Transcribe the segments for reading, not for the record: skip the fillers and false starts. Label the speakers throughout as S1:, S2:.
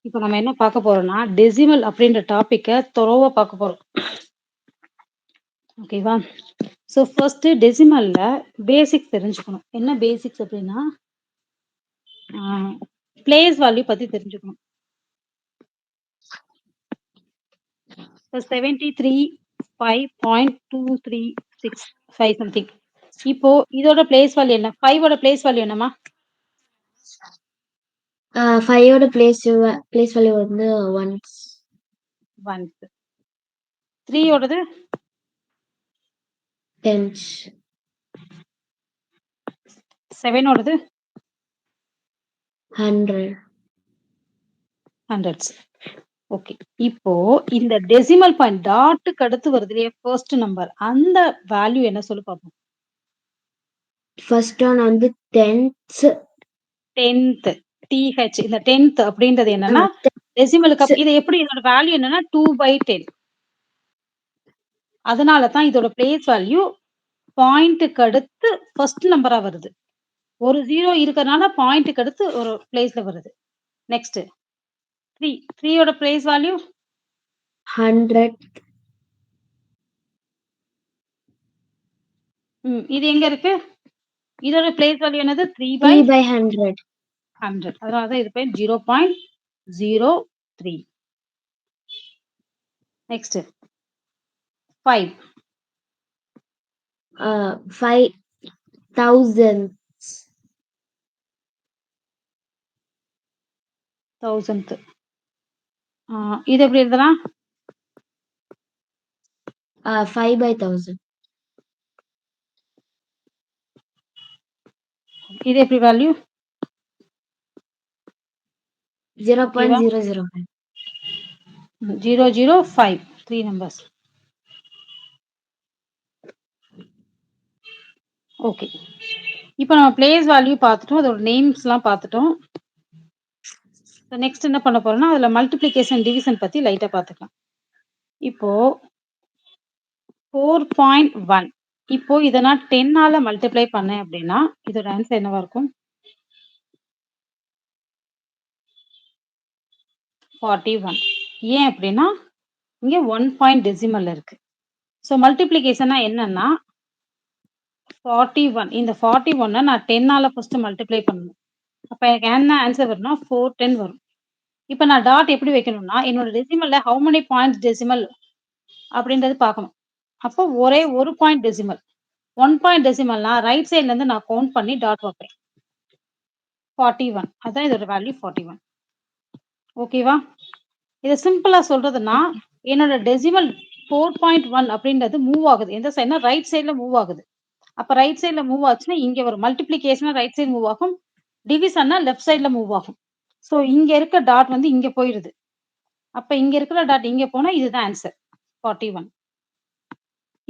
S1: இப்ப நம்ம என்ன பார்க்க போறோம்னா, டெசிமல் அப்படின்ற டாபிக்க தொரோவா பார்க்க போறோம். ஓகேவா? ஸோ ஃபர்ஸ்ட்டு டெசிமல்ல பேசிக்ஸ் தெரிஞ்சுக்கணும். என்ன பேசிக்ஸ் அப்படின்னா, ஆ பிளேஸ் வேல்யூ பத்தி தெரிஞ்சுக்கணும். இப்போ 73, 5.236 சம்திங். இப்போ இதோட பிளேஸ் வேல்யூ என்ன? 5 ஓட பிளேஸ் வேல்யூ என்னம்மா?
S2: 5 ஓட பிளேஸ் வேல்யூ வந்து ஒன்ஸ்.
S1: 3 ஓடது?
S2: டென்ஸ்.
S1: 7 ஓடது?
S2: 100.
S1: ஹண்ட்ரட்ஸ். ஓகே. இப்போ இந்த டெசிமல் பாயிண்ட் டாட்டுக்கு அடுத்து வருது இல்லையா ஃபர்ஸ்ட் நம்பர். அந்த வேல்யூ என்ன சொல்லு பார்ப்போம்.
S2: ஃபர்ஸ்ட் ஒன் வந்து டென்த்ஸ்.
S1: 10th TH இந்த 10th அப்படின்றது என்னன்னா டெசிமலுக்கு இது எப்படி இதோட வேல்யூ என்னன்னா 2/10. அதனால தான் இதோட பிளேஸ் வேல்யூ பாயிண்ட்க்கு அடுத்து ஃபர்ஸ்ட் நம்பரா வருது. ஒரு 0 இருக்கறனால பாயிண்ட்க்கு அடுத்து ஒரு பிளேஸ்ல வருது. நெக்ஸ்ட் 3 ஓட பிளேஸ் வேல்யூ
S2: 100.
S1: இது எங்க இருக்கு? இதோட பிளேஸ் வேல்யூ என்னது?
S2: 3/100.
S1: 100. அதனால தான் இது பேர் 0.03. நெக்ஸ்ட் 5
S2: 5,000.
S1: 1000th. இது எப்படி எழுதலாம்?
S2: 5/1000.
S1: இது எப்படி வேல்யூ?
S2: 0.005.
S1: 005. 3 numbers. ஓகே. இப்போ நம்ம பிளேஸ் வேல்யூ பார்த்துட்டோம். அதோட நேம்ஸ்லாம் பார்த்துட்டோம். நெக்ஸ்ட் என்ன பண்ண போறோம்னா, அதுல மல்டிப்ளிகேஷன், டிவிஷன் பத்தி லைட்டா பார்த்துக்கலாம். இப்போ 4.1 இப்போ இத நான் 10ஆல மல்டிப்ளை பண்ணேன் அப்படின்னா, இதோட ஆன்சர் என்னவா இருக்கும்? 41. ஏன் அப்படின்னா, இங்க 1 பாயிண்ட் டெசிமல் இருக்கு. ஸோ மல்டிப்ளிகேஷன்னா என்னன்னா 41. இந்த 41 நான் 10ஆல ஃபர்ஸ்ட் மல்டிப்ளை பண்ணணும். அப்ப எனக்கு என்ன ஆன்சர் வரும்னா 410 வரும். இப்ப நான் டாட் எப்படி வைக்கணும்னா, என்னோட டெசிமல்ல ஹவ் மெனி பாயிண்ட்ஸ் டெசிமல் அப்படின்றது பார்க்கணும். அப்போ ஒரே ஒரு பாயிண்ட் டெசிமல். 1 பாயிண்ட் டெசிமல்னா ரைட் சைட்ல இருந்து நான் கவுண்ட் பண்ணி டாட் வைப்பேன். 41. அதான் இதோட வேல்யூ 41. ஓகேவா? இத சிம்பிளா சொல்றதுன்னா, என்னோட டெசிமல் 4.1 அப்படின்றது மூவ் ஆகுது. எந்த சைடுனா ரைட் சைட்ல மூவ் ஆகுது. அப்ப ரைட் சைட்ல மூவ் ஆச்சுன்னா இங்க வரும். மல்டிப்ளிகேஷன்னா ரைட் சைடு மூவ் ஆகும். டிவிஷன்னா லெஃப்ட் சைட்ல மூவ் ஆகும். ஸோ இங்க இருக்க டாட் வந்து இங்க போயிருது. அப்ப இங்க இருக்கிற டாட் இங்க போனா இதுதான் ஆன்சர் 41.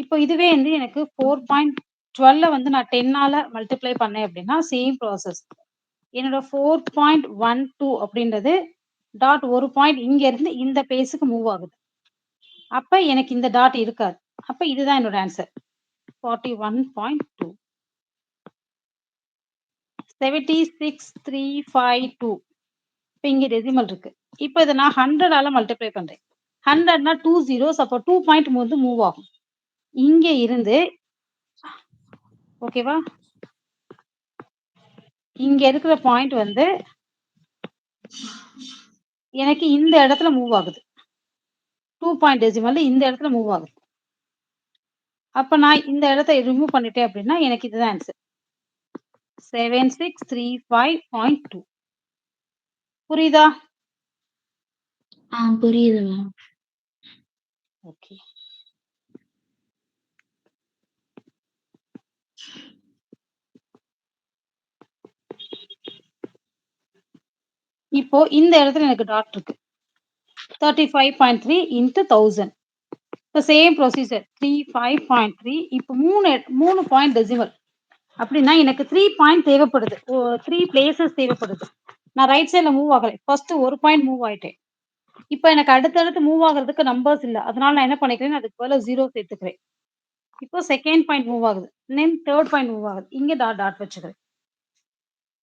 S1: இப்போ இதுவே வந்து எனக்கு 4.12 வந்து நான் 10ஆல மல்டிப்ளை பண்ணேன் அப்படின்னா சேம் ப்ராசஸ். என்னோட 4.12 அப்படின்றது டாட் ஒரு பாயிண்ட் இங்க இருந்து இந்த பேஸுக்கு மூவ் ஆகுது. அப்ப எனக்கு இந்த டாட் இருக்காது. அப்ப இதுதான் என்னோட ஆன்சர் 41.2. 76,352. இப்ப இங்க டெசிமல் இருக்கு. இப்ப இத நான் 100ஆல மல்டிப்ளை பண்றேன். 100னா 2 zeros அப்போ 2 பாயிண்ட் வந்து மூவ் ஆகும். இங்க இருந்து ஓகேவா? இங்க இருக்கிற பாயிண்ட் வந்து எனக்கு இந்த இடத்துல மூவ் ஆகுது. 2 பாயிண்ட் டெசிமல்ல இந்த இடத்துல மூவ் ஆகுது. அப்ப நான் இந்த இடத்த ரிமூவ் பண்ணிட்டேன் அப்படின்னா எனக்கு இதுதான் ஆன்சர் 7635.2. புரியுதா?
S2: புரியுது மேம்.
S1: ஓகே. இப்போ இந்த இடத்துல எனக்கு டாட் இருக்கு. 35.3 into 1000. இப்போ சேம் ப்ரொசீஜர் 35.3 இப்போ 3 பாயிண்ட் டெசிமல். அப்படின்னா எனக்கு 3 பாயிண்ட் தேவைப்படுது. 3 பிளேசஸ் தேவைப்படுது. நான் ரைட் சைட்ல மூவ் ஆகலை. ஃபர்ஸ்ட் ஒரு பாயிண்ட் மூவ் ஆயிட்டேன். இப்போ எனக்கு அடுத்தடுத்து மூவ் ஆகுறதுக்கு நம்பர்ஸ் இல்ல. அதனால நான் என்ன பண்ணிக்கிறேன், அதுக்கு பதிலா 0 சேர்த்துக்கிறேன். இப்போ செகண்ட் பாயிண்ட் மூவ் ஆகுது. தென் தேர்ட் பாயிண்ட் மூவ் ஆகுது. இங்க டாட் வச்சுக்கிறேன்.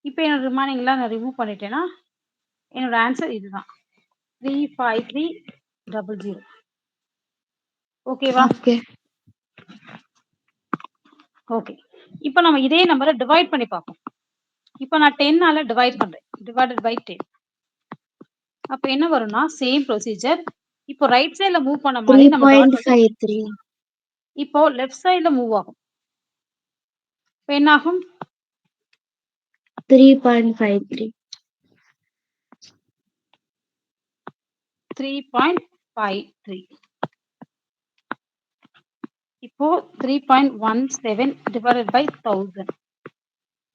S1: இப்போ என்னோட ரிமைனிங்லாம் நான் ரிமூவ் பண்ணிட்டேன்னா என்னோட ஆன்சர் இதுதான். 35300. ஓகேவா?
S2: ஓகே.
S1: ஓகே. இப்போ நம்ம இதே நம்பரை டிவைட் பண்ணி பார்ப்போம். இப்போ நான் 10ஆல டிவைட் பண்றேன். Divided by 10. அப்போ என்ன வரும்னா சேம் ப்ரொசீஜர். இப்போ ரைட் சைடுல மூவ் பண்ண மாதிரி நம்ம டாட் வந்து
S2: 3.53.
S1: இப்போ லெஃப்ட் சைடுல மூவ் ஆகும். இப்போ என்ன ஆகும்?
S2: 3.53.
S1: 3.53. இப்போ 3.17 டிவைடட் பை 1000.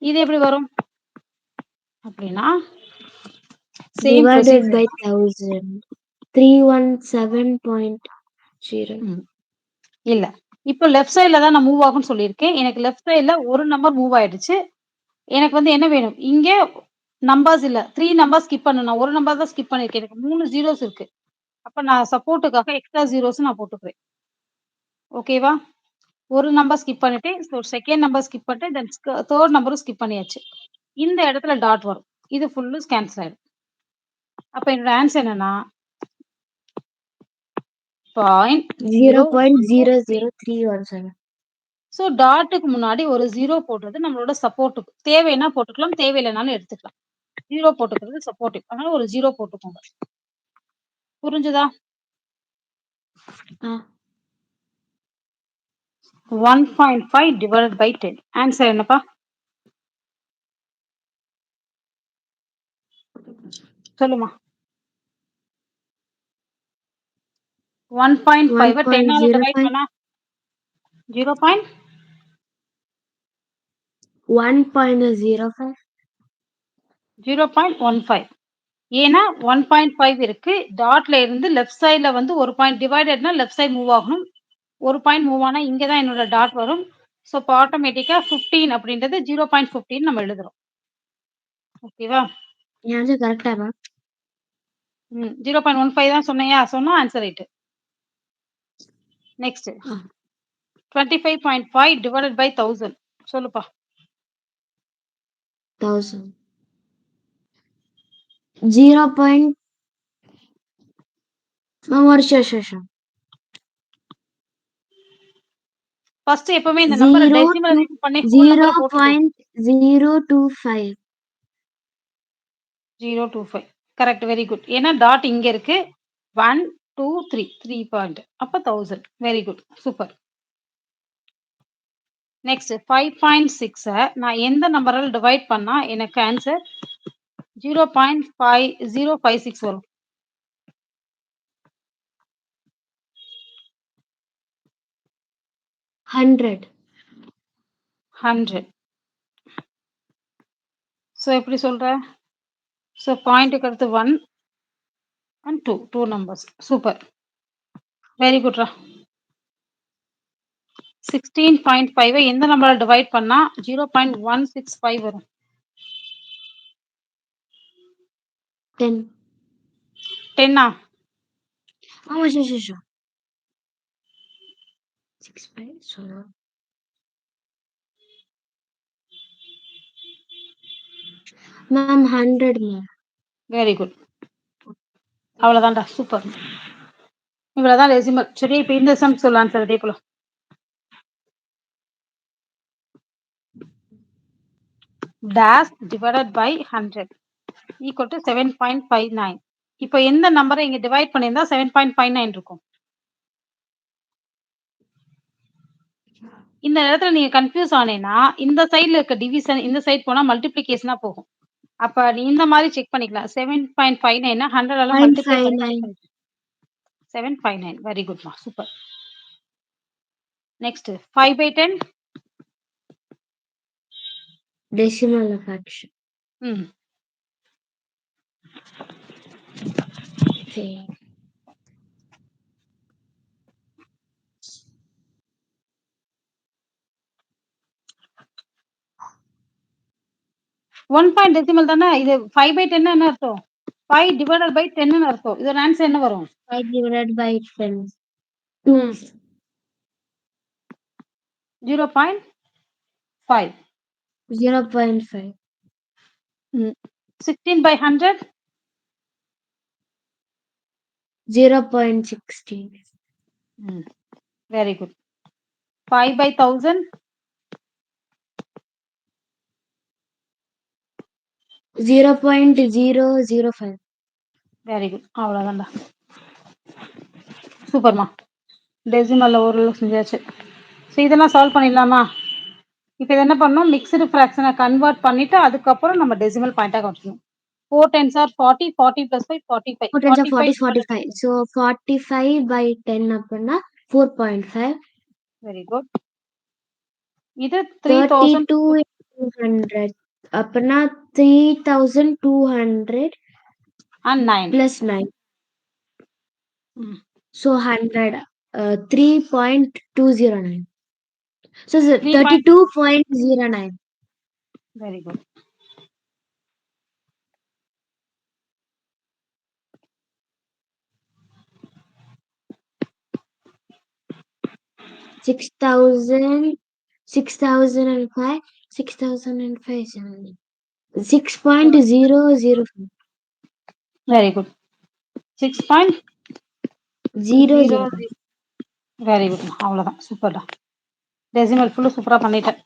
S1: இது எப்படி வரும் அப்படின்னா சேம்
S2: Divided
S1: ப்ரொசீஜர்.
S2: by 1000. 317.0.
S1: இல்ல. இப்போ லெஃப்ட் சைடுல தான் நான் மூவ் ஆகும்னு சொல்லியிருக்கேன். எனக்கு லெஃப்ட் சைடுல ஒரு நம்பர் மூவ் ஆயிடுச்சு. எனக்கு வந்து என்ன வேணும்? இங்க நம்பர்ஸ் இல்ல. 3 நம்பர் ஸ்கிப் பண்ணணும். நான் ஒரு நம்பர் தான் ஸ்கிப் பண்ணியிருக்கேன். எனக்கு 3 ஜீரோஸ் இருக்கு. அப்ப நான் சப்போர்ட்டுக்காக எக்ஸ்ட்ரா ஜீரோஸ் நான் போட்டுக்கிறேன். ஓகேவா? ஒரு நம்பர் ஸ்கிப் பண்ணிட்டேன். ஸோ செகண்ட் நம்பர் ஸ்கிப் பண்ணிட்டேன். தென் தேர்ட் நம்பரும் ஸ்கிப் பண்ணியாச்சு. இந்த இடத்துல டாட் வரும். இது ஃபுல்லும் கேன்சல் ஆயிடும். அப்ப என்னோட ஆன்சர் என்னன்னா 0.003.
S2: 0.00317.
S1: ஸோ டாட்டுக்கு முன்னாடி ஒரு 0 போடுறது நம்மளோட சப்போர்ட்டுக்கு. தேவைன்னா போட்டுக்கலாம். தேவையில்லைனாலும் எடுத்துக்கலாம். 0 போட்டுக்கிறது சப்போர்ட்டிவ். அதனால ஒரு 0 போட்டுக்கோங்க. புரிஞ்சுதா? 1.5 divided by 10. ஆன்சர் என்னப்பா? சொல்லுமா. 1.5 10ஆல டிவைட்
S2: 1.05.
S1: பண்ணா 0.
S2: 1.05.
S1: 0.15. ஏன்னா 1.5 இருக்கு. டாட்ல இருந்து லெஃப்ட் சைடுல வந்து ஒரு பாயிண்ட் டிவைடட்னா லெஃப்ட் சைடு மூவ் ஆகணும். ஒரு பாயிண்ட் மூவ் ஆனா இங்க தான் என்னோட டாட் வரும். ஸோ இப்போ ஆட்டோமேட்டிக்கா 15 அப்படின்றது 0.15 நம்ம எழுதுறோம். ஓகேவா?
S2: என் ஆன்சர் கரெக்டா மேம்?
S1: 0.15 தான் சொன்னையா? சொன்னா answer right. Next 25.5 divided by 1000. சொல்லுப்பா.
S2: 1000. 0. ஒரு நிமிஷம்.
S1: ஃபர்ஸ்ட் எப்பவுமே இந்த நம்பரை டெசிமல் பண்ணி ஹோல் நம்பரை போட்டுக்கோ.
S2: 0.025.
S1: 025. கரெக்ட். Very good. ஏன்னா டாட் இங்க இருக்கு. 1 2 3 3 பாயிண்ட். அப்ப 1000. Very good. சூப்பர். நெக்ஸ்ட் 5.6 நான் எந்த நம்பரால் டிவைட் பண்ணா எனக்கு ஆன்சர் 0.5056 வரும்?
S2: 100.
S1: 100. ஸோ எப்படி சொல்ற? ஸோ பாயிண்ட்டுக்கு அடுத்து 1 and 2. 2 நம்பர்ஸ். சூப்பர். வெரி குட்ரா. 16.5 எந்த நம்பரால் டிவைட் பண்ணா 0.165 வரும்?
S2: 10.
S1: 10ஆ?
S2: ஒரு நிமிஷம். 65. So ma'am 100 ma'am.
S1: Very good. அவ்வளவுதான்டா. சூப்பர். இவ்வளவுதான் டெசிமல். சரி, இப்போ இந்த சம் சொல்ல ஆன்சர் அதே போல. dash divided by 100 equal to 7.59. இப்போ எந்த நம்பரை இங்க டிவைட் பண்ணியிருந்தா 7.59 இருக்கும்? இந்த இடத்துல நீங்க கன்ஃபியூஸ் ஆனேன்னா இந்த சைடுல இருக்க டிவிஷன் இந்த சைடு போனா மல்டிப்ளிகேஷனா போகும். அப்ப நீ இந்த மாதிரி செக் பண்ணிக்கலாம். 7.59 100 மல்டிப்ளை பண்ணி 7.59. வெரி குட்மா. சூப்பர். நெக்ஸ்ட் 5/10.
S2: decimal fraction. சரி.
S1: 1 பாயிண்ட் டெசிமல் தானே இது. 5/10 என்ன அர்த்தம்? 5 டிவைடட் பை 10 அர்த்தம். இதோட ஆன்சர் என்ன வரும்?
S2: 5 divided by 10. 2.
S1: 0.5.
S2: 0.5.
S1: 16/100.
S2: 0.16.
S1: Very good. 5/1000.
S2: 0.005.
S1: Very good. அவ்வளோதான்டா. சூப்பர்மா. டெசிமல்ல ஓரளவு செஞ்சாச்சு. ஸோ இதெல்லாம் சால்வ் பண்ணிடலாமா? இப்போ இது என்ன பண்ணணும், மிக்சடு ஃப்ராக்ஷனை கன்வெர்ட் பண்ணிட்டு அதுக்கப்புறம் நம்ம டெசிமல் பாயிண்டாக வச்சுக்கணும். 4 times are 40, 40 plus 5, 45.
S2: 4 times are 40
S1: 45
S2: is 45. So 45/10 அப்படின்னா 4.5.
S1: Very good. இது 3000
S2: 32 into 100 அப்படின்னா 3200
S1: and 9
S2: plus 9. So 100. 3.209. So 32.09.
S1: Very good.
S2: Six thousand and five. 6.005.
S1: Very good. 6.005. Very good. அவ்வளோதான். சூப்பர்டா. டெசிமல் ஃபுல்லு சூப்பராக பண்ணிட்டேன்.